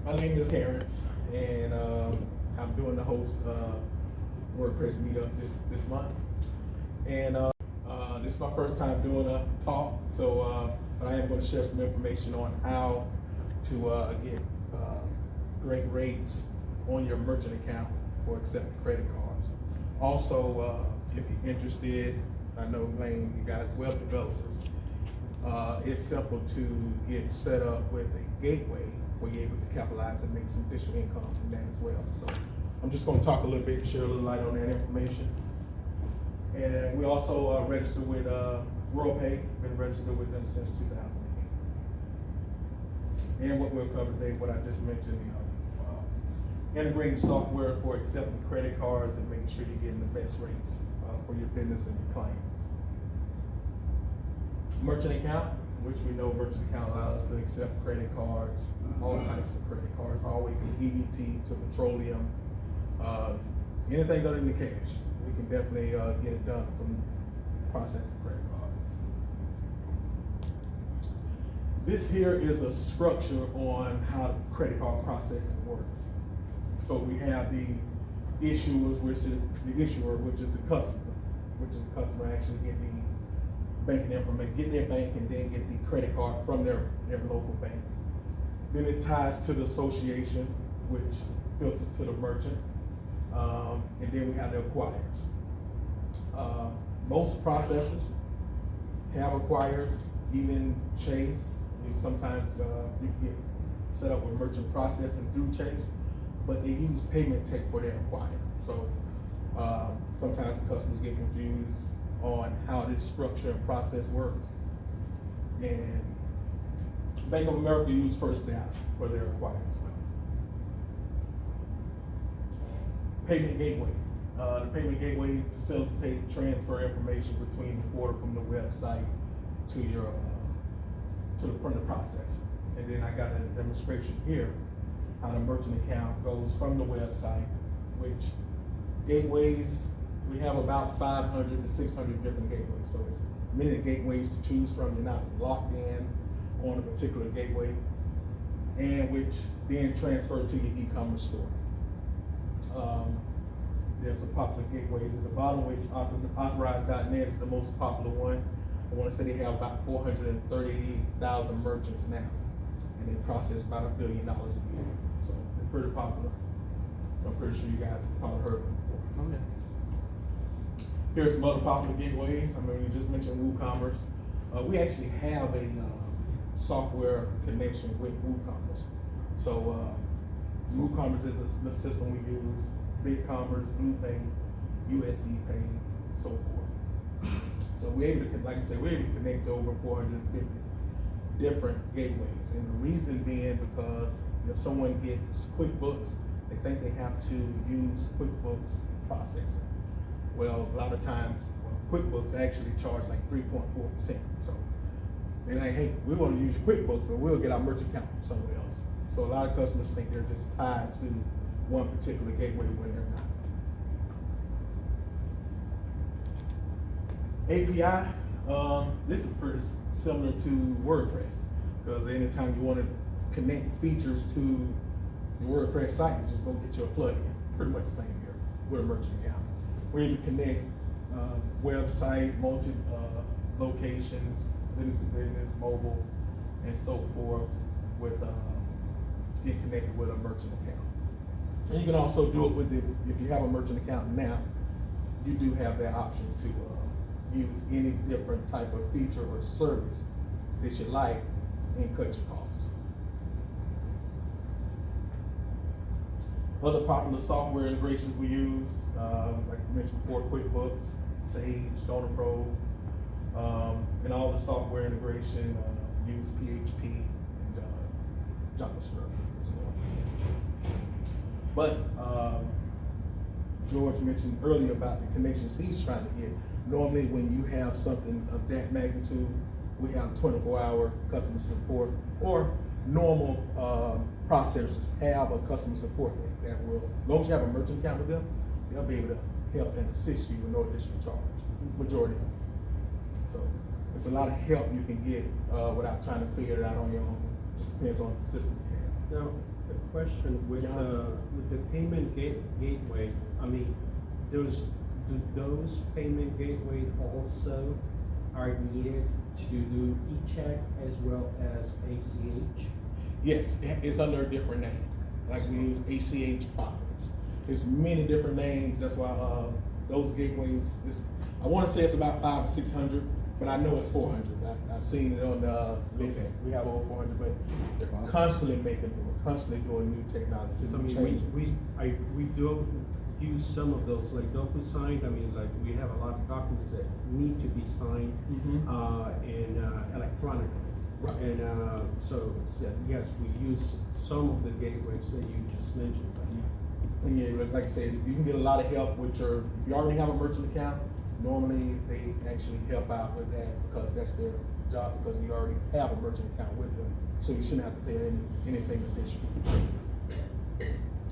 My name is Terrence, and I'm doing the host WordPress meetup this month. And this is my first time doing a talk, so but I am going to share some information on how to get great rates on your merchant account for accepting credit cards. Also, if you're interested, I know Lane, you guys web developers, it's simple to get set up with a gateway where you're able to capitalize and make some additional income from that as well. So I'm just going to talk a little bit, share a little light on that information. And we also registered with WorldPay, been registered with them since 2008. And what we'll cover today, what I just mentioned, integrating software for accepting credit cards and making sure you're getting the best rates for your business and your clients. Merchant account, which we know merchant account allows us to accept credit cards, all types of credit cards, all the way from EBT to petroleum, anything other than the cash. We can definitely get it done from processing credit cards. This here is a structure on how the credit card processing works. So we have the issuers, which is the issuer, which is the customer, actually get the banking information, get their bank, and then get the credit card from their local bank. Then it ties to the association, which filters to the merchant, and then we have the acquirers. Most processors have acquirers, even Chase. Sometimes you can get set up with merchant processing through Chase, but they use payment tech for their acquirer. So sometimes the customers get confused on how this structure and process works. And Bank of America uses First Data for their acquiring as well. Payment gateway. The payment gateway facilitates transfer information between the portal from the website to your from the processor. And then I got a demonstration here how the merchant account goes from the website, which gateways, we have about 500 to 600 different gateways. So it's many gateways to choose from. You're not locked in on a particular gateway, and which then transfer to your e-commerce store. There's some popular gateways at the bottom, which Authorize.net is the most popular one. I want to say they have about 430,000 merchants now, and they process about $1 billion a year. So they're pretty popular. So I'm pretty sure you guys have probably heard of them before. Okay. Here's some other popular gateways. I mean, you just mentioned WooCommerce. We actually have a software connection with WooCommerce. So WooCommerce is a system we use. BigCommerce, BluePay, USC Pay, so forth. So we're able to, like I said, we're able to connect to over 450 different gateways. And the reason being because if someone gets QuickBooks, they think they have to use QuickBooks processing. Well, a lot of times, QuickBooks actually charge like 3.4%. So they're like, hey, we want to use your QuickBooks, but we'll get our merchant account from somewhere else. So a lot of customers think they're just tied to one particular gateway when they're not. API, this is pretty similar to WordPress, because anytime you want to connect features to your WordPress site, you just go get your plugin. Pretty much the same here with a merchant account. Where you can connect website, multi locations, business to business, mobile, and so forth with get connected with a merchant account. And you can also do it with if you have a merchant account now, you do have that option to use any different type of feature or service that you like and cut your costs. Other popular software integrations we use, like I mentioned before, QuickBooks, Sage, DonorPro, and all the software integration use PHP and JavaScript as well. But George mentioned earlier about the connections he's trying to get. Normally when you have something of that magnitude, we have 24-hour customer support, or normal processors have a customer support that will, as long as you have a merchant account with them, they'll be able to help and assist you with no additional charge, majority of them. So it's a lot of help you can get without trying to figure it out on your own. Just depends on the system you have. Now, A question with the payment gateway, I mean, do those payment gateways also are needed to do e-check as well as ACH? Yes, it's under a different name. Like we use ACH profits. There's many different names. That's why those gateways. I want to say it's about 500 or 600, but I know it's 400. I've seen it on the list. Okay. We have over 400, but they're constantly making more, constantly doing new technology. Because I mean, we do use some of those, like DocuSign. I mean, like we have a lot of documents that need to be signed electronically. Right. And so yes, we use some of the gateways that you just mentioned. And yeah, like I said, you can get a lot of help with if you already have a merchant account, normally they actually help out with that because that's their job, because you already have a merchant account with them. So you shouldn't have to pay anything additional.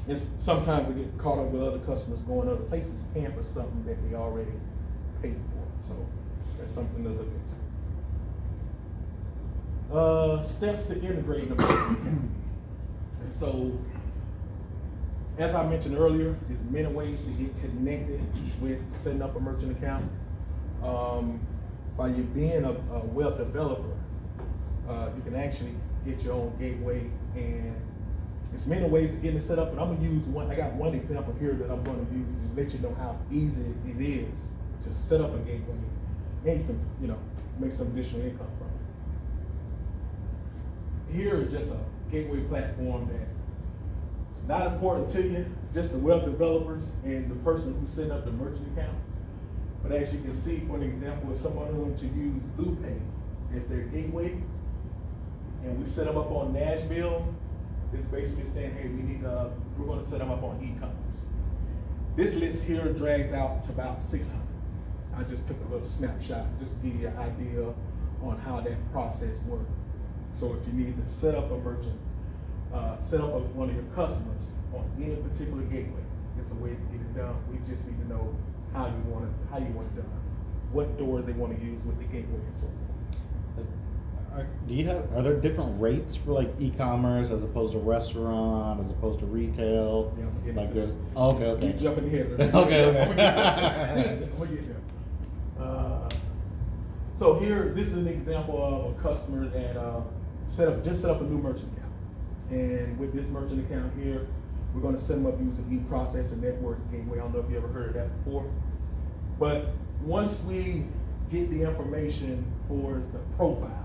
And sometimes they get caught up with other customers going other places, paying for something that they already paid for. So that's something to look into. Steps to integrating the merchant account. And so, as I mentioned earlier, there's many ways to get connected with setting up a merchant account. By you being a web developer, you can actually get your own gateway, and there's many ways of getting it set up. And I'm gonna use one. I got one example here that I'm going to use to let you know how easy it is to set up a gateway, and you can, make some additional income from it. Here is just a gateway platform that not important to you, just the web developers and the person who's setting up the merchant account. But as you can see, for an example, if someone wanted to use BluePay as their gateway, and we set them up on Nashville, it's basically saying, hey, we're going to set them up on e-commerce. This list here drags out to about 600. I just took a little snapshot just to give you an idea on how that process works. So if you need to set up a merchant, set up one of your customers on any particular gateway, it's a way to get it done. We just need to know how you want it done, what doors they want to use with the gateway and so forth. Are there different rates for like e-commerce as opposed to restaurant, as opposed to retail? Yeah, I'm gonna get like into there's that. okay. You jumping ahead. Okay. I'm gonna get there. So here, this is an example of a customer that set up a new merchant account. And with this merchant account here, we're going to set them up using e-process and network gateway. I don't know if you ever heard of that before. But once we get the information for the profile,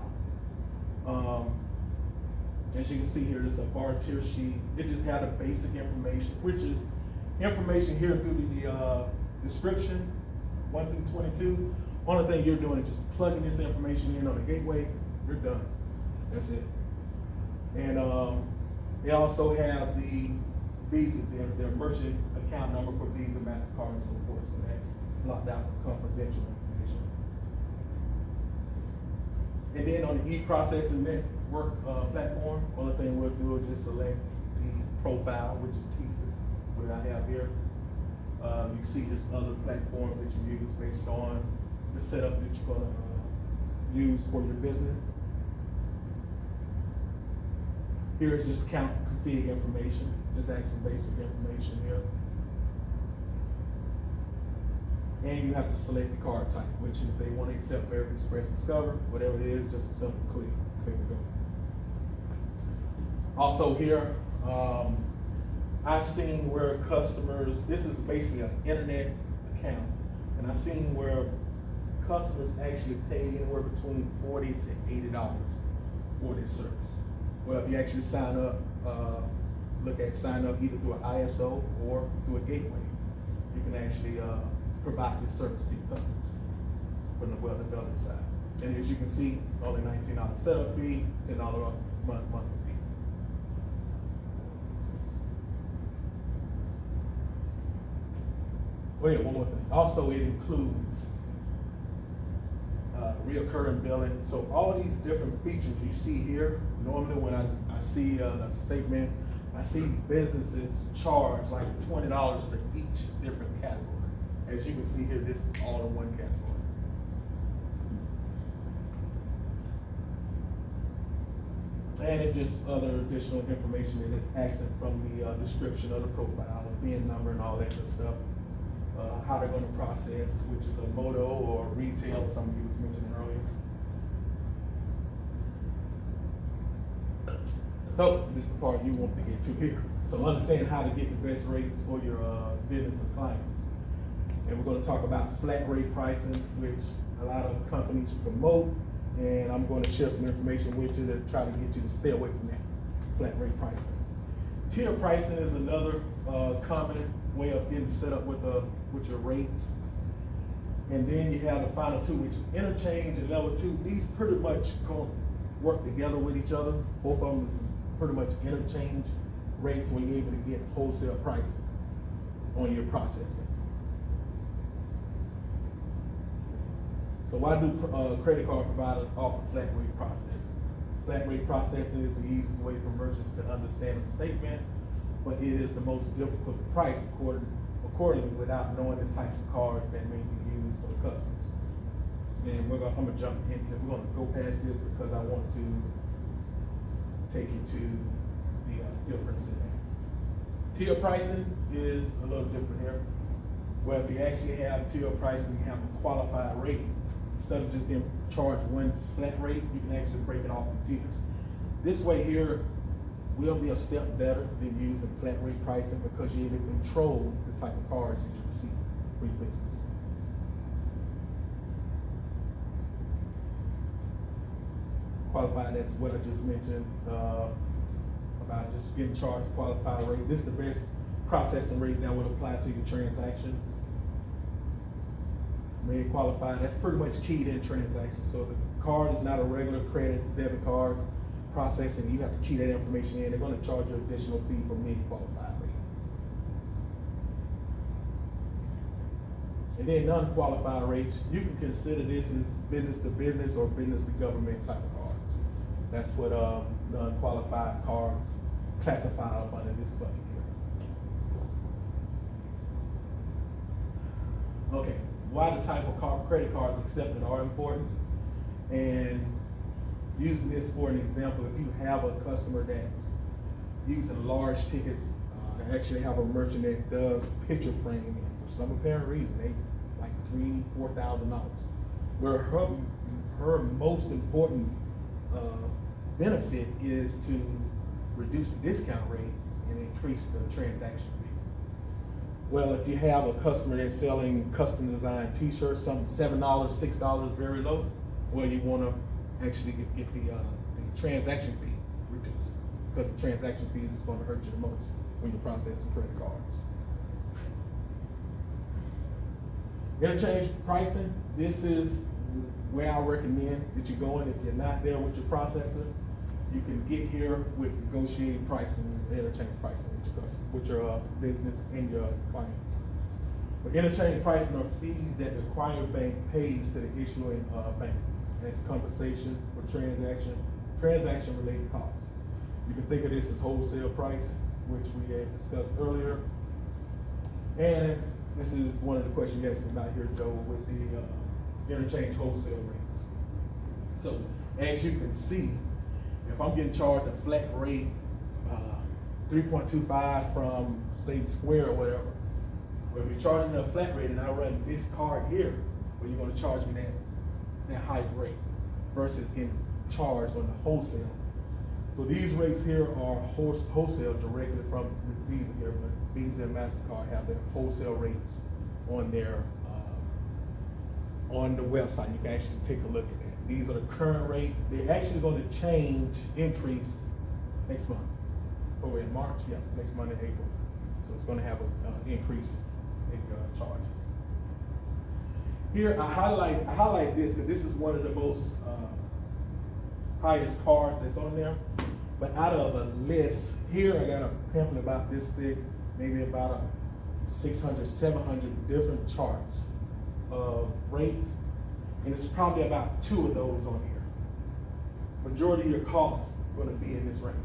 as you can see here, there's a bar tier sheet. It just had a basic information, which is information here through the description, 1 through 22. Only thing you're doing is just plugging this information in on the gateway. You're done. That's it. And it also has the Visa, their merchant account number for Visa, MasterCard, and so forth. So that's blocked out for confidential information. And then on the e-processing network platform, only thing we'll do is just select the profile, which is thesis, what I have here. You see there's other platforms that you use based on the setup that you're going to use for your business. Here is just count config information, just ask for basic information here. And you have to select the card type, which if they want to accept American Express Discover, whatever it is, just a simple click to go. Also here, I've seen where customers, this is basically an internet account, and I've seen where customers actually pay anywhere between $40 to $80 for this service. Well, if you actually sign up, sign up either through an ISO or through a gateway, you can actually provide this service to your customers from the web development side. And as you can see, only $19 setup fee, $10 monthly fee. Oh yeah, one more thing. Also, it includes reoccurring billing. So all these different features you see here, normally when I see a statement, I see businesses charge like $20 for each different category. As you can see here, this is all in one category. And it's just other additional information that it's asking from the description of the profile, the VIN number and all that good stuff. How they're gonna process, which is a moto or retail, some of you was mentioning earlier. So this is the part you want to get to here. So understand how to get the best rates for your business and clients. And we're gonna talk about flat rate pricing, which a lot of companies promote. And I'm gonna share some information with you to try to get you to stay away from that flat rate pricing. Tier pricing is another common way of getting set up with your rates. And then you have the final two, which is interchange and level two. These pretty much gonna work together with each other. Both of them is pretty much interchange rates when you're able to get wholesale pricing on your processing. So why do credit card providers offer flat rate processing? Flat rate processing is the easiest way for merchants to understand a statement, but it is the most difficult to price accordingly without knowing the types of cards that may be used for the customers. And I'm gonna jump into, we're gonna go past this because I want to take you to the difference in that. Tier pricing is a little different here. Where if you actually have tier pricing, you have a qualified rate. Instead of just getting charged one flat rate, you can actually break it off in tiers. This way here will be a step better than using flat rate pricing because you're able to control the type of cards that you receive for your business. Qualified, that's what I just mentioned about just getting charged a qualified rate. This is the best processing rate that would apply to your transactions. Made qualified, that's pretty much keyed in transactions. So the card is not a regular credit debit card processing. You have to key that information in. They're going to charge you an additional fee for made qualified rate. And then non-qualified rates, you can consider this as business to business or business to government type of cards. That's what non-qualified cards classify up under this bucket here. Okay. Why the type of credit cards accepted are important. And using this for an example, if you have a customer that's using large tickets, I actually have a merchant that does picture framing, and for some apparent reason, they like $3,000-$4,000. Where her most important benefit is to reduce the discount rate and increase the transaction fee. Well, if you have a customer that's selling custom designed t-shirts, some $7, $6 very low, well, you want to actually get the transaction fee reduced because the transaction fee is going to hurt you the most when you're processing credit cards. Interchange pricing, this is where I recommend that you go in. If you're not there with your processor, you can get here with negotiating pricing, interchange pricing with your business and your clients. But interchange pricing are fees that the acquiring bank pays to the issuing bank as compensation for transaction-related costs. You can think of this as wholesale price, which we had discussed earlier. And this is one of the questions you asked about here, Joe, with the interchange wholesale rates. So as you can see, if I'm getting charged a flat rate, 3.25 from say Square or whatever, well, if you're charging me a flat rate and I run this card here, well, you're going to charge me that high rate versus getting charged on the wholesale. So these rates here are wholesale directly from this Visa here, but Visa and MasterCard have their wholesale rates on their on the website. You can actually take a look at that. These are the current rates. They're actually going to increase next month. Oh, in March? Yeah, next month in April. So it's going to have an increase in charges. Here, I highlight this because this is one of the most highest cards that's on there. But out of a list, here I got a pamphlet about this thick, maybe about 600, 700 different charts of rates. And it's probably about 2 of those on here. Majority of your costs are going to be in this range.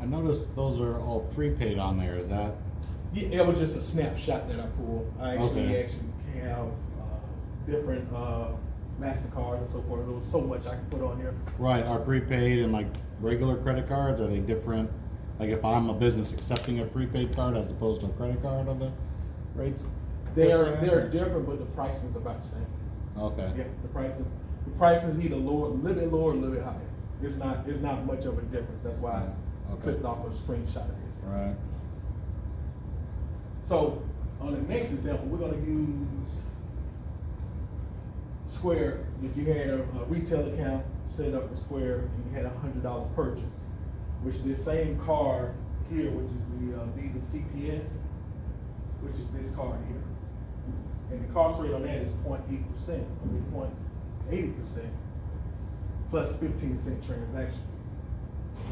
I noticed those are all prepaid on there. Is that? Yeah, it was just a snapshot that I pulled. I actually have different MasterCard and so forth. There was so much I could put on here. Right, are prepaid and like regular credit cards, are they different? Like if I'm a business accepting a prepaid card as opposed to a credit card, are the rates? They're different, but the pricing is about the same. Okay. Yeah, the price is either lower, a little bit lower, a little bit higher. It's not much of a difference. That's why I Okay. clicked off a screenshot of this. Right. So on the next example, we're gonna use Square. If you had a retail account set up with Square and you had $100 purchase, which this same card here, which is the Visa CPS, which is this card here. And the cost rate on that is 0.8%, 0.80%, plus 15-cent transaction.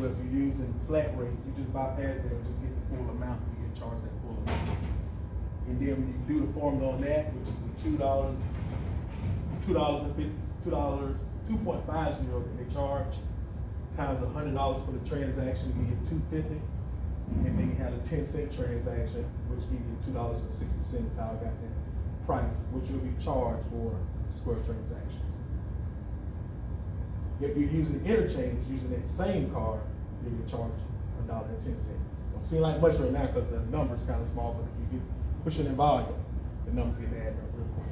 But if you're using flat rate, you just bypass that and just get the full amount, you get charged that full amount. And then when you do the formula on that, which is the $2.50, that they charge, times $100 for the transaction, you get $2.50. And then you had a 10-cent transaction, which gives you $2.60 is how I got that price, which you'll be charged for Square transactions. If you're using interchange, using that same card, you'll be charged $1.10. Don't seem like much right now because the number's kind of small, but if you get pushing in volume, the numbers get added up real quick.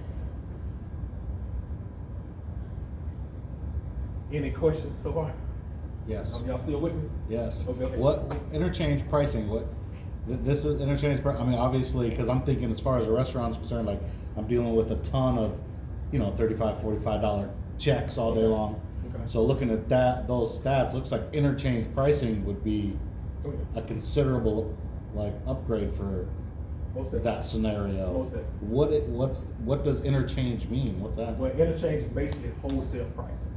Any questions so far? Yes. Y'all still with me? Yes. Okay. What interchange pricing? This is interchange. I mean, obviously, because I'm thinking as far as a restaurant's concerned, like I'm dealing with a ton of, $35, $45 checks all day long. Okay. So looking at those stats, looks like interchange pricing would be a considerable upgrade for Most definitely. that scenario. Most definitely. What does interchange mean? What's that? Well, interchange is basically wholesale pricing.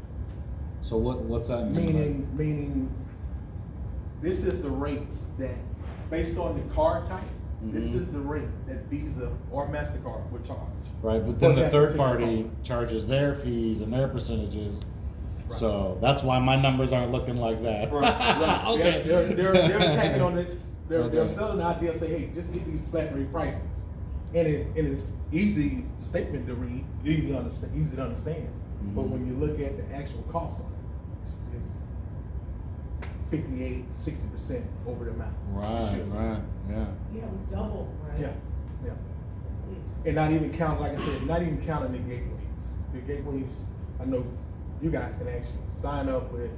So what's that mean? Meaning, this is the rates that, based on the card type, this is the rate that Visa or MasterCard would charge. Right, but then for the that third particular party card. charges their fees and their percentages. Right. So that's why my numbers aren't looking like that. Right. Okay. They're attacking on it. They're Okay. selling the idea, say, hey, just get these flat rate prices. And it's easy statement to read, easy to understand. But when you look at the actual cost on it, it's 58-60% over the amount. Right, yeah. Yeah, it was double, right? Yeah. And not even count, like I said, not even counting the gateways. The gateways, I know you guys can actually sign up with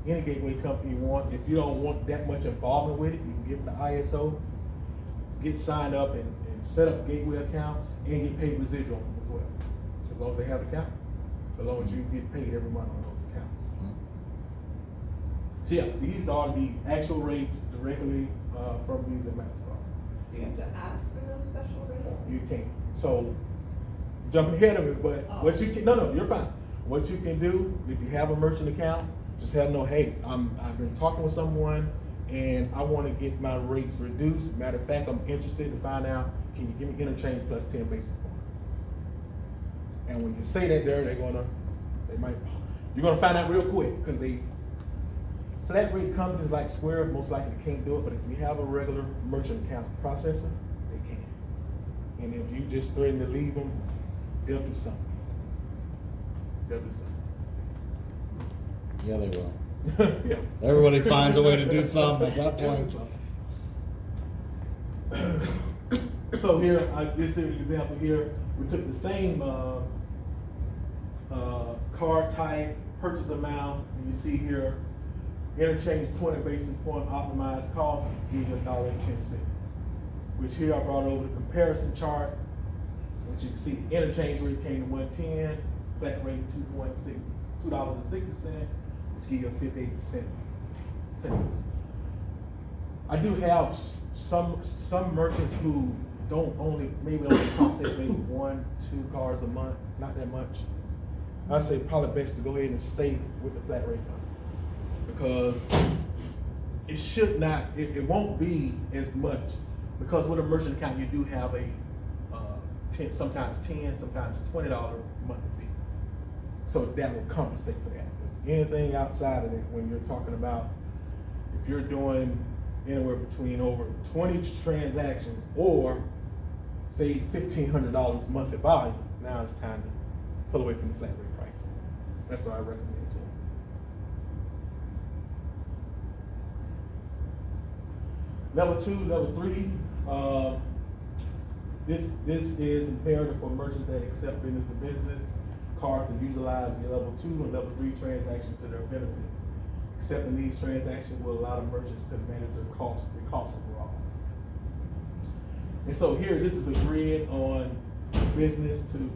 any gateway company you want. If you don't want that much involvement with it, you can get the ISO, get signed up and set up gateway accounts and get paid residual on them as well. As long as they have an account. As long as you get paid every month on those accounts. So yeah, these are the actual rates directly from Visa and MasterCard. Do you have to ask for those special rates? You can. So, jumping ahead of it, but what you can, no, you're fine. What you can do, if you have a merchant account, just have them know, hey, I've been talking with someone and I want to get my rates reduced. Matter of fact, I'm interested to find out, can you give me interchange plus 10 basis points? And when you say that there, you're gonna find out real quick because flat rate companies like Square most likely can't do it, but if you have a regular merchant account processor, they can. And if you just threaten to leave them, they'll do something. Yeah, they will. Yeah. Everybody finds a way to do something at that point. So here, this is an example here. We took the same card type, purchase amount, and you see here, interchange 20 basis point optimized cost, give you $1.10. Which here I brought over the comparison chart, which you can see the interchange rate came to 110, flat rate $2.60, which give you a 58% savings. I do have some merchants who maybe only process maybe 1-2 cards a month, not that much. I say probably best to go ahead and stay with the flat rate company because it won't be as much because with a merchant account you do have a sometimes $10, sometimes $20 monthly fee. So that will compensate for that. But anything outside of that, when you're talking about if you're doing anywhere between over 20 transactions or say $1,500 monthly volume, now it's time to pull away from the flat rate pricing. That's what I recommend to them. Level 2, level 3, this is imperative for merchants that accept business to business cards to utilize your level 2 and level 3 transactions to their benefit. Accepting these transactions will allow the merchants to manage the cost overall. And so here, this is a grid on business to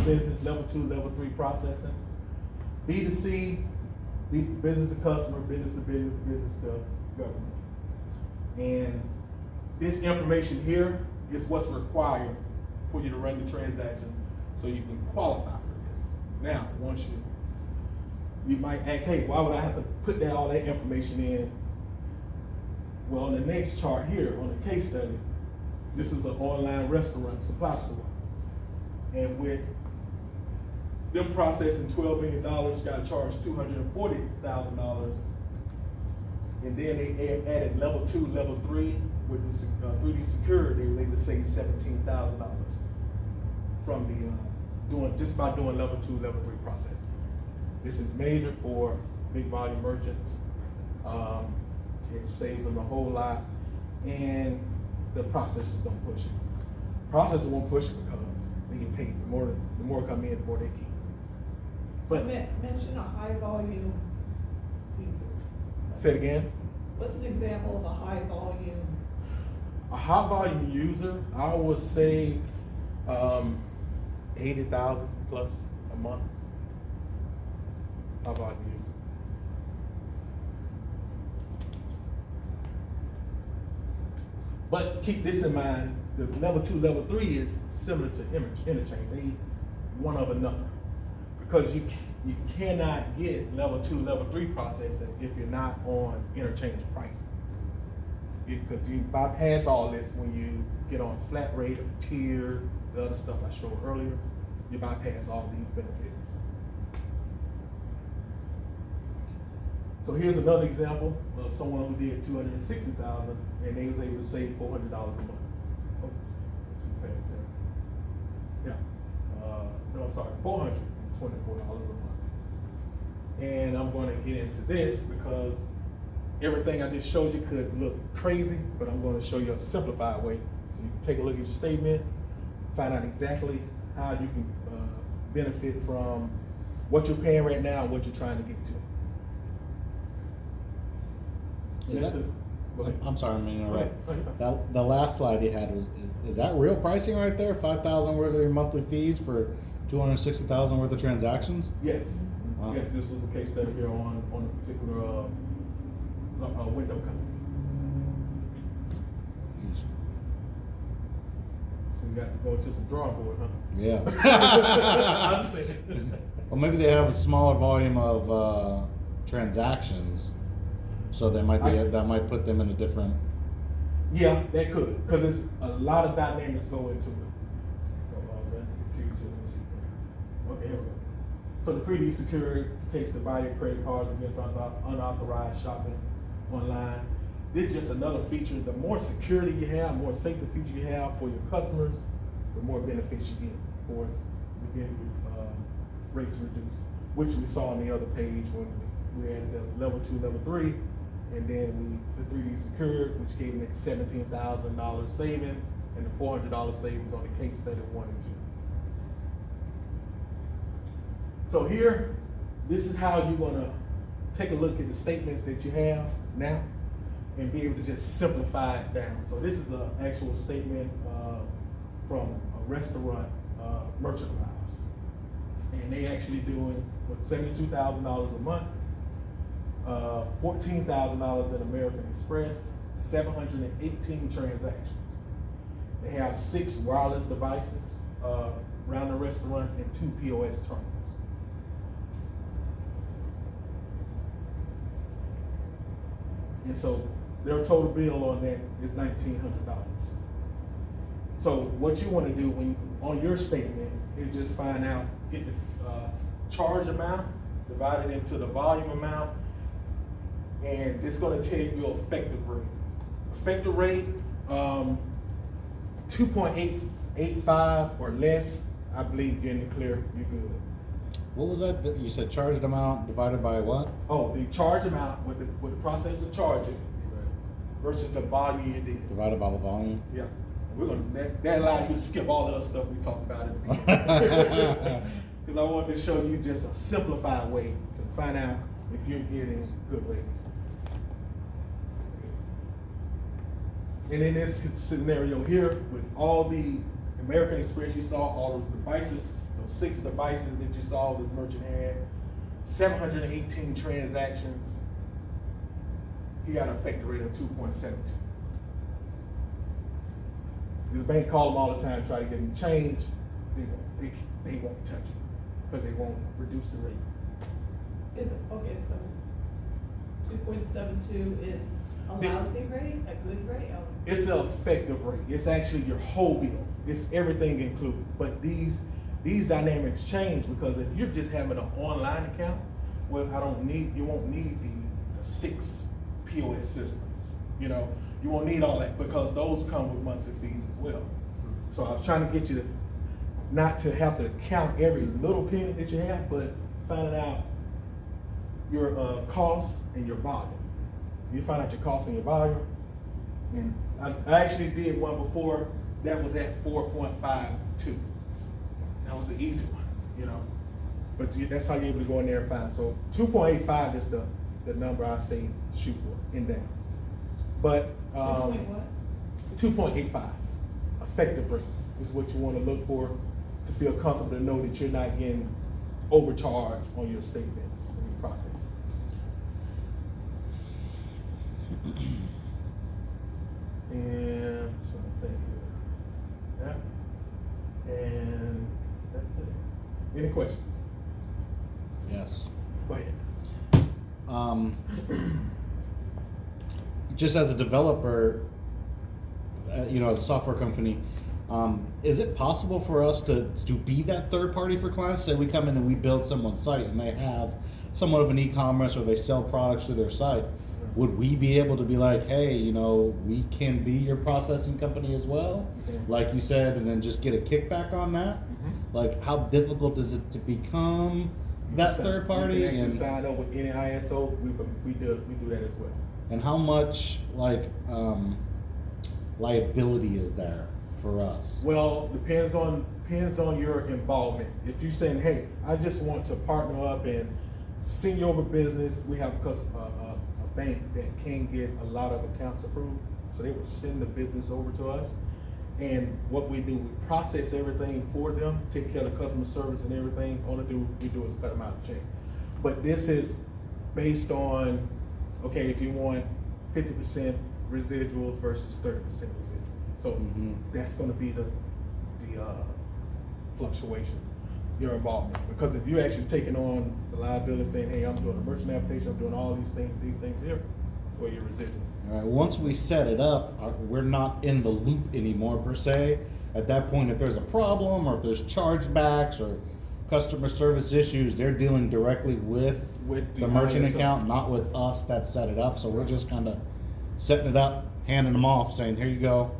business, level 2, level 3 processing. B2C, business to customer, business to business, business to government. And this information here is what's required for you to run the transaction so you can qualify for this. Now, once you might ask, hey, why would I have to put all that information in? Well, on the next chart here, on the case study, this is an online restaurant supply store. And with them processing $12 million, got charged $240,000. And then they added level 2, level 3 with the 3D Secure. They were able to save $17,000 from the just by doing level 2, level 3 processing. This is major for big volume merchants. It saves them a whole lot, and the processors don't push it. Processors won't push it because they get paid. The more come in, the more they keep. But Mention a high volume user. say it again. What's an example of a high volume? A high volume user, I would say 80,000 plus a month. High volume user. But keep this in mind, the level 2, level 3 is similar to interchange. They one of another. Because you cannot get level 2, level 3 processing if you're not on interchange pricing. Because you bypass all this when you get on flat rate or tier, the other stuff I showed earlier, you bypass all these benefits. So here's another example of someone who did $260,000 and they was able to save $400 a month. Oops, too fast there. Yeah, no, I'm sorry, $424 a month. And I'm going to get into this because everything I just showed you could look crazy, but I'm going to show you a simplified way so you can take a look at your statement, find out exactly how you can benefit from what you're paying right now and what you're trying to get to. I'm sorry, I mean, Go ahead. the last slide you had is that real pricing right there? 5,000 worth of your monthly fees for 260,000 worth of transactions? Yes. Wow. Yes, this was a case study here on a particular window company. So you got to go to some drawing board, huh? Yeah. I'm saying. Well, maybe they have a smaller volume of transactions, so that might put them in a different. Yeah, that could, because there's a lot of dynamics go into it. Okay, here we go. So the 3D Secure takes the value of credit cards against unauthorized shopping online. This is just another feature. The more security you have, more safety feature you have for your customers, the more benefits you get for rates reduced, which we saw on the other page when we added the level 2, level 3, and then the 3D Secure, which gave them $17,000 savings and the $400 savings on the case study 1 and 2. So here, this is how you're gonna take a look at the statements that you have now and be able to just simplify it down. So this is an actual statement from a restaurant merchant of ours. And they actually doing $72,000 a month, $14,000 in American Express, 718 transactions. They have 6 wireless devices around the restaurants and 2 POS terminals. And so their total bill on that is $1,900. So what you want to do when on your statement is just find out, get the charge amount, divide it into the volume amount, and it's going to tell you your effective rate. Effective rate, 2.885 or less, I believe you're in the clear, you're good. What was that you said? Charged amount divided by what? Oh, the charge amount with the processor charging versus the volume you did. Divided by the volume. Yeah, we're gonna that allows you to skip all the other stuff we talked about at the beginning. Because I wanted to show you just a simplified way to find out if you're getting good rates. And in this scenario here, with all the American Express you saw, all those devices, those 6 devices that you saw the merchant had, 718 transactions, he got an effective rate of 2.72. This bank call them all the time, try to get them changed, they won't touch it, because they won't reduce the rate. Is it, okay, so 2.72 is a lousy rate, a good rate? Oh. It's the effective rate. It's actually your whole bill. It's everything included. But these dynamics change, because if you're just having an online account, well, you won't need the 6 POS systems. You know, you won't need all that, because those come with monthly fees as well. So I was trying to get you to not to have to count every little penny that you have, but finding out your costs and your volume. You find out your costs and your volume. And I actually did one before that was at 4.52. That was the easy one, you know. But that's how you're able to go in there and find. So 2.85 is the number I say shoot for in down. But 2.85 effective rate is what you want to look for to feel comfortable to know that you're not getting overcharged on your statements when you process. And so I'm saying yeah. And that's it. Any questions? Yes. Go ahead. Just as a developer, you know, as a software company, is it possible for us to be that third party for clients? Say we come in and we build someone's site and they have somewhat of an e-commerce, or they sell products through their site. Would we be able to be like, hey, you know, we can be your processing company as well, like you said, and then just get a kickback on that? Like, how difficult is it to become that third party? You can actually sign up with any ISO. We do that as well. And how much liability is there for us? Well, depends on your involvement. If you're saying, hey, I just want to partner up and send you over business, we have a bank that can get a lot of accounts approved, so they will send the business over to us. And what we do, we process everything for them, take care of the customer service and everything. All we do is cut them out a check. But this is based on, okay, if you want 50% residuals versus 30% residual. So that's going to be the fluctuation, your involvement. Because if you're actually taking on the liability, saying, hey, I'm doing a merchant application, I'm doing all these things here, well, your residual. All right, once we set it up, we're not in the loop anymore per se. At that point, if there's a problem or if there's chargebacks or customer service issues, they're dealing directly with the merchant account, not with us that set it up. So we're just kind of setting it up, handing them off, saying, here you go.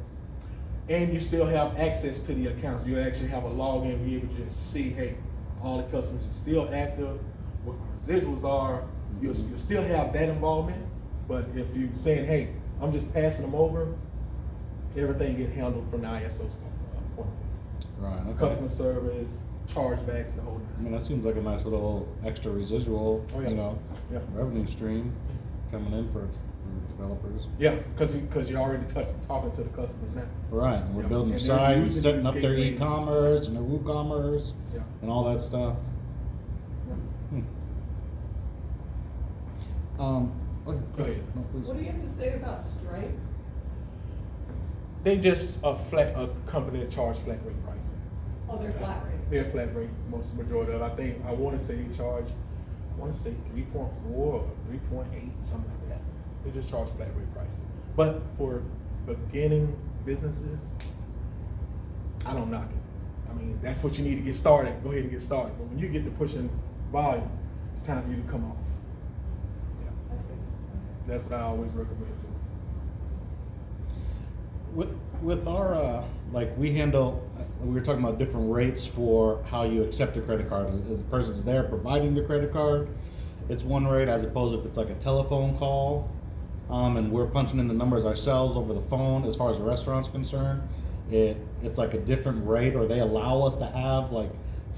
And you still have access to the accounts. You actually have a login, be able to just see, hey, all the customers are still active, what my residuals are. You'll still have that involvement, but if you're saying, hey, I'm just passing them over, everything get handled from the ISO point of view. Right. Okay. Customer service, chargebacks, the whole I nine. mean, that seems like a nice little extra residual, Oh, yeah. you know, Yeah. revenue stream coming in for developers. Yeah, because you're already talking to the customers now. Right, and we're Yeah. building And they're sites, using setting these up their gateways. e-commerce and their WooCommerce Yeah. and all that stuff. Yeah. Go ahead. No, please. What do you have to say about Stripe? They just a company that charge flat rate pricing. Oh, they're flat rate. They're flat rate, majority of it. I want to say they charge, 3.4 or 3.8, something like that. They just charge flat rate pricing. But for beginning businesses, I don't knock it. I mean, that's what you need to get started. Go ahead and get started. But when you get to pushing volume, it's time for you to come off. Yeah. I see. That's what I always recommend too. With our, like we handle, we were talking about different rates for how you accept a credit card. As the person's there providing the credit card, it's one rate, as opposed if it's like a telephone call, and we're punching in the numbers ourselves over the phone. As far as the restaurant's concerned, it's like a different rate, or they allow us to have like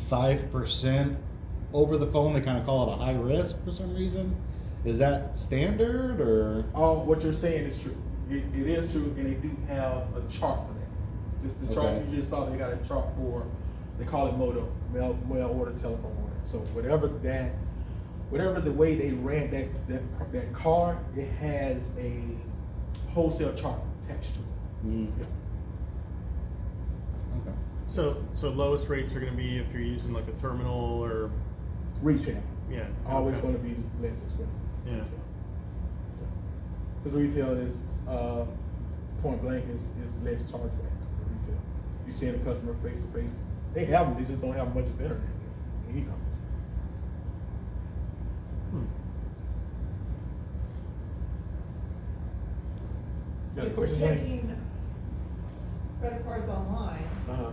5% over the phone. They kind of call it a high risk for some reason. Is that standard, or? What you're saying is true. It is true, and they do have a chart for that. Just the chart Okay. you just saw, they got a chart for, they call it MODO, mail order, telephone order. So whatever the way they ran that card, it has a wholesale chart attached to it. Mm. Yeah. Okay. So lowest rates are gonna be if you're using like a terminal or, Retail, yeah. always okay. going to be less expensive. Yeah. Because retail is, point blank, is less chargebacks than retail. You seeing a customer face to face, they have them, they just don't have much of the internet in e-commerce. Hmm. Got a If we're question, Wayne? taking credit cards online, Uh-huh.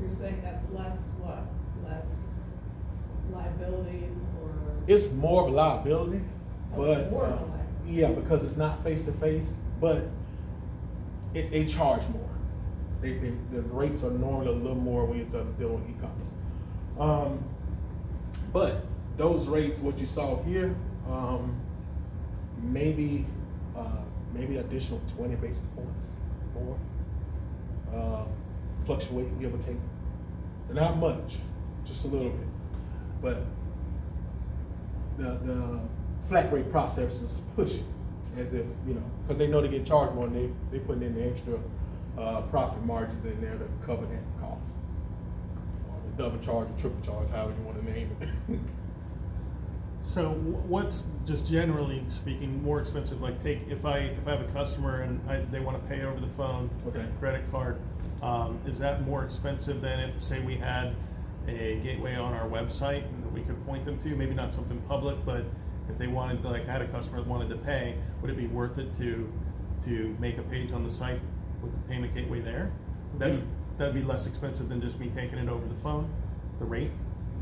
you're saying that's less what? Less liability or? It's more of a liability, Oh, but, more of a liability. yeah, because it's not face to face, but they charge more. The rates are normally a little more when you're dealing with e-commerce. But those rates, what you saw here, maybe additional 20 basis points more, fluctuate, give or take. Not much, just a little bit. But the flat rate processors push it as if, because they know they get charged more, and they putting in the extra profit margins in there to cover that cost. Or the double charge, or triple charge, however you want to name it. So what's, just generally speaking, more expensive? Like if I have a customer and they want to pay over the phone, Okay. credit card, is that more expensive than if, say, we had a gateway on our website and that we could point them to? Maybe not something public, but if they wanted, like I had a customer that wanted to pay, would it be worth it to make a page on the site with the payment gateway there? That'd be less expensive than just me taking it over the phone, the rate?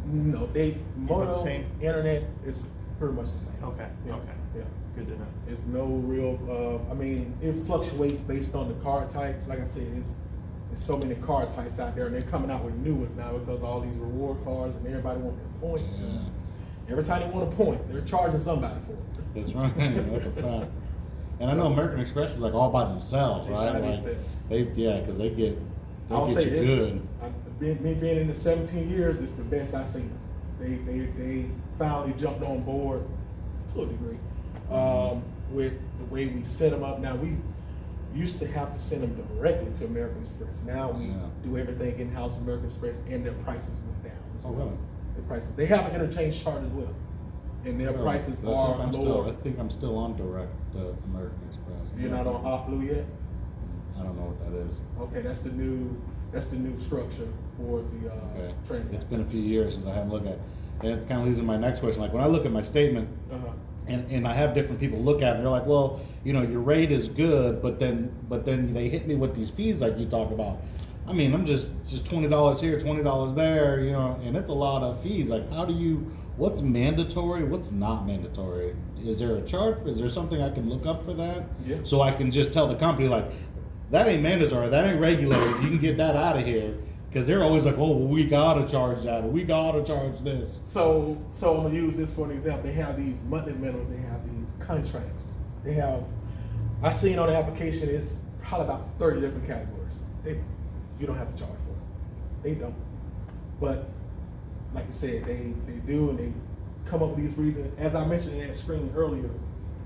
No, About the Moto, same? internet is pretty much the same. Okay, Yeah, okay. Yeah. Good to know. There's no real, it fluctuates based on the card types. Like I said, there's so many card types out there, and they're coming out with new ones now because all these reward cards and everybody want their points. Yeah. And every time they want a point, they're charging somebody for it. That's right. That's a fact. And I know American Express is like all by themselves, They right? by Like themselves. because they get I'll you say this, good. Me being in the 17 years, it's the best I've seen. They finally jumped on board to a degree with the way we set them up. Now, we used to have to send them directly to American Express. Now we Yeah. do everything in-house with American Express, and their prices went down as Oh, well. really? Their prices, they have an interchange chart as well, and their prices are lower. I think I'm still on direct American Express. You're not on Hot Blue yet? I don't know what that is. Okay, that's the new structure for the Okay. transaction. It's been a few years since I haven't looked at it. And it kind of leads to my next question. Like when I look at my statement, Uh-huh. and I have different people look at it, they're like, well, your rate is good, but then they hit me with these fees like you talk about. I mean, I'm just $20 here, $20 there, and it's a lot of fees. Like, what's mandatory, what's not mandatory? Is there a chart? Is there something I can look up for that? Yeah. So I can just tell the company, like, that ain't mandatory, that ain't regulated, you can get that out of here. Because they're always like, oh, well, we gotta charge that, or we gotta charge this. So I'm gonna use this for an example. They have these monthly minimums. They have these contracts. I seen on the application it's probably about 30 different categories. You don't have to charge for it. They don't. But like you said, they do, and they come up with these reasons. As I mentioned in that screen earlier,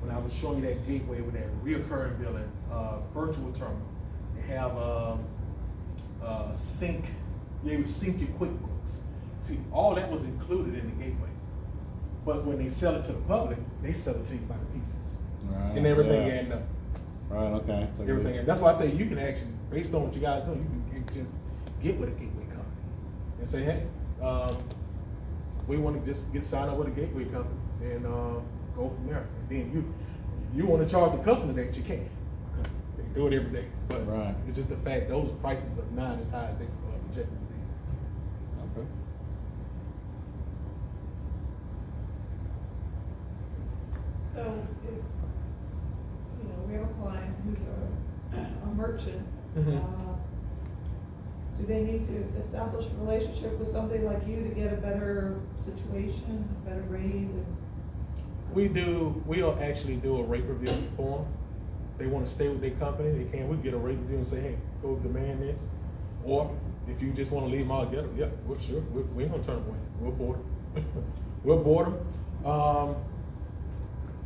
when I was showing you that gateway with that reoccurring billing, virtual terminal, they have sync. You sync your QuickBooks. See, all that was included in the gateway. But when they sell it to the public, they sell it to you by the pieces. Right, And everything yeah. adding up. Right, okay. So Everything. That's why I say you can actually, based on what you guys know, you can just get with a gateway company and say, hey, we want to just get signed up with a gateway company and go from there. And then you want to charge the customer that you can. They do it every day, but Right. it's just the fact those prices are not as high as they projected to be. Okay. So if, you know, we have a client who's a merchant, Mhm. do they need to establish a relationship with somebody like you to get a better situation, a better rate? And We'll actually do a rate review for them. They want to stay with their company, they can. We get a rate review and say, hey, go demand this. Or if you just want to leave them all together, yeah, we're sure. We ain't gonna turn them away. We'll board them. We'll board them.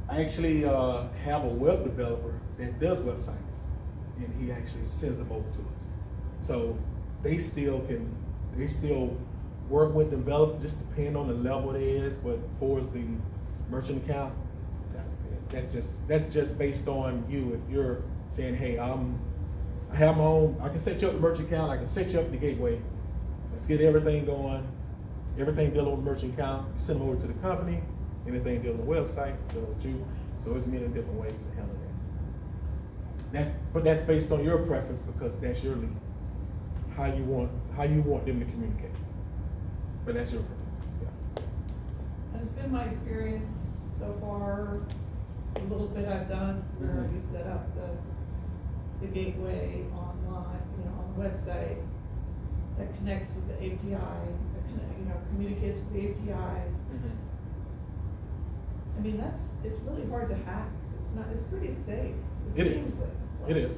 I actually have a web developer that does websites, and he actually sends them over to us. So they still work with developers, just depend on the level it is. But for as the merchant account, that's just based on you. If you're saying, hey, I have my own, I can set you up the merchant account, I can set you up the gateway. Let's get everything going, everything dealing with the merchant account, you send them over to the company, anything dealing with the website, dealing with you. So it's many different ways to handle that. But that's based on your preference because that's your lead. How you want them to communicate. But that's your preference. Yeah. And it's been my experience so far, a little bit I've done, where you set up the gateway online, you know, on the website, that connects with the API, communicates with the API. Mhm. I mean, it's really hard to hack. It's pretty safe. It seems is. like- It is.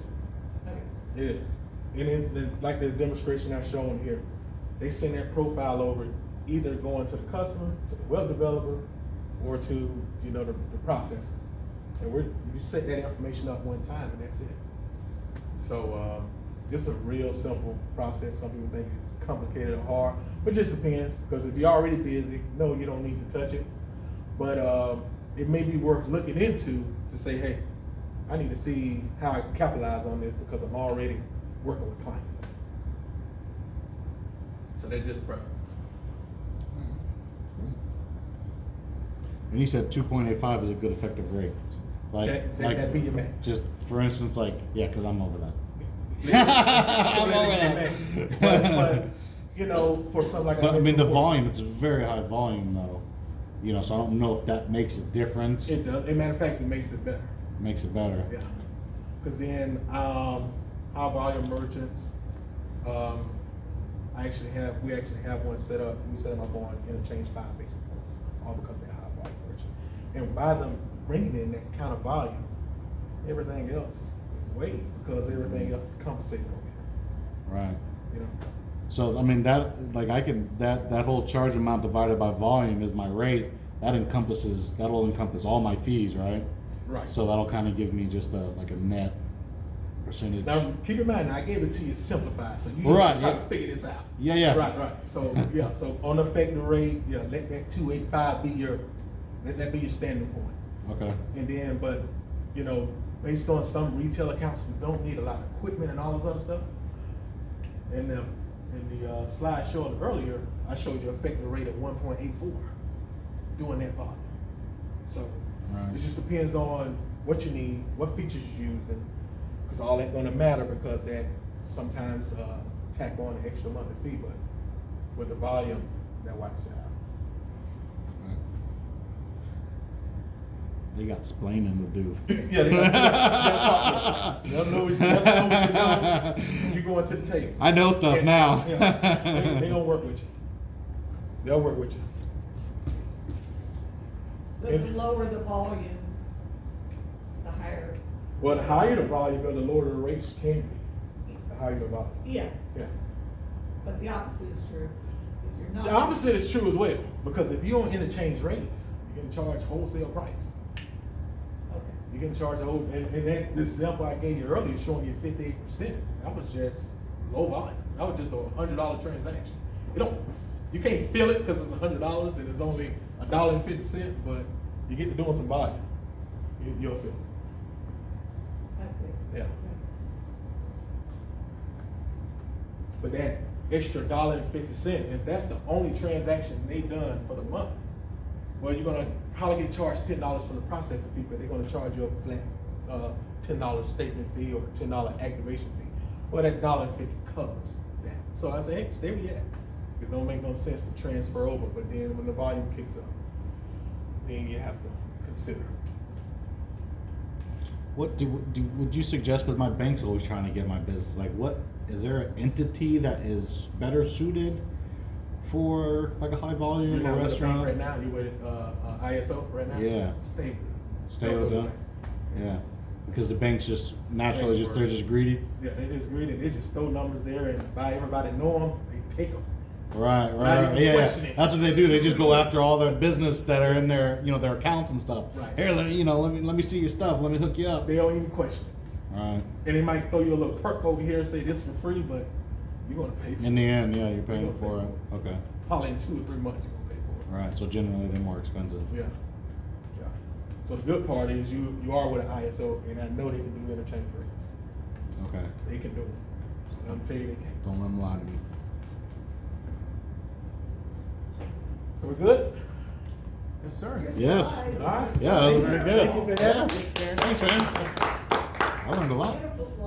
Okay. It is. And like the demonstration I shown here, they send that profile over, either going to the customer, to the web developer, or to the processor. And you set that information up one time, and that's it. So it's a real simple process. Some people think it's complicated or hard, but it just depends. Because if you're already busy, no, you don't need to touch it. But it may be worth looking into to say, hey, I need to see how I can capitalize on this because I'm already working with clients. So that's just preference. And you said 2.85 is a good effective rate. That'd be your max. Just for instance, because I'm over that. I'm over that. But for something like But I mean, the before, volume, it's a very high volume though. So I don't know if that makes a difference. it does. As a matter of fact, it makes it better. Makes it better. Yeah. Because then high volume merchants, we actually have one set up. We set them up on interchange 5 basis points, all because they're high volume merchant. And by them bringing in that kind of volume, everything else is waived because everything else is compensated over Right. here. So I mean that that whole charge amount divided by volume is my rate. That'll encompass all my fees, right? Right. So that'll kind of give me just a net percentage. Now keep in mind, I gave it to you simplified, so you Right, try yeah. to figure this out. Yeah. Right. So so on the effective rate, let that 285 be your standing point. Okay. And then, but based on some retail accounts who don't need a lot of equipment and all this other stuff, in the slide showed earlier, I showed you effective rate of 1.84 doing that volume. So Right. it just depends on what you need, what features you're using, because all that's going to matter because that sometimes tack on an extra monthly fee, but with the volume, that wipes it out. They got splaining to do. Yeah, they gotta talk to you. They'll know what you're doing when you go into the table. I know stuff now. They gonna work with you. They'll work with you. So the lower the volume, the higher. Well, the higher the volume, the lower the rates can be. The higher the volume. Yeah, Yeah. but the opposite is true. If you're not. The opposite is true as well, because if you don't interchange rates, you can charge wholesale price. Okay. You can charge a whole, and that the example I gave you earlier showing you 58%. That was just low volume. That was just a $100 transaction. You can't feel it because it's $100 and it's only $1.50, but you get to doing some volume. You'll feel it. I see. Yeah. Okay. But that extra $1.50, if that's the only transaction they done for the month, well, you're gonna probably get charged $10 for the processing fee, but they're gonna charge you a flat $10 statement fee or $10 activation fee. Well, that $1.50 covers that. So I say, hey, stay where you at. It don't make no sense to transfer over, but then when the volume kicks up, then you have to consider. What would you suggest? Because my bank's always trying to get my business. Like, what is there an entity that is better suited for like a high volume You're not with a restaurant? bank right now. You with ISO right now? Yeah. Stay with it. Stay Don't with go to them. the bank. Yeah, because the banks just naturally Banks they're worse. just greedy. Yeah, they just greedy. They just throw numbers there and by everybody know them, they take them. Right, Not right, even yeah. question it. That's what they do. They just go after all their business that are in their, their accounts and stuff. Right. Here, let me see your stuff. Let me hook you up. They don't even question it. Right. And they might throw you a little perk over here and say this for free, but you're gonna pay for In it. the end, yeah, you're paying You're for gonna it. pay Okay. Probably in 2 or 3 months you're gonna pay for it. Right. So generally they're more expensive. Yeah. Yeah. So the good part is you are with an ISO, and I know they can do interchange rates. Okay. They can do it. So I'm tell you they can. Don't let them lie to me. So we're good? Yes, sir. Your Yes. slides. All right. Yeah, that was Thank pretty you. good. Thank you for having me. Thanks, man. I learned a lot. Beautiful slides.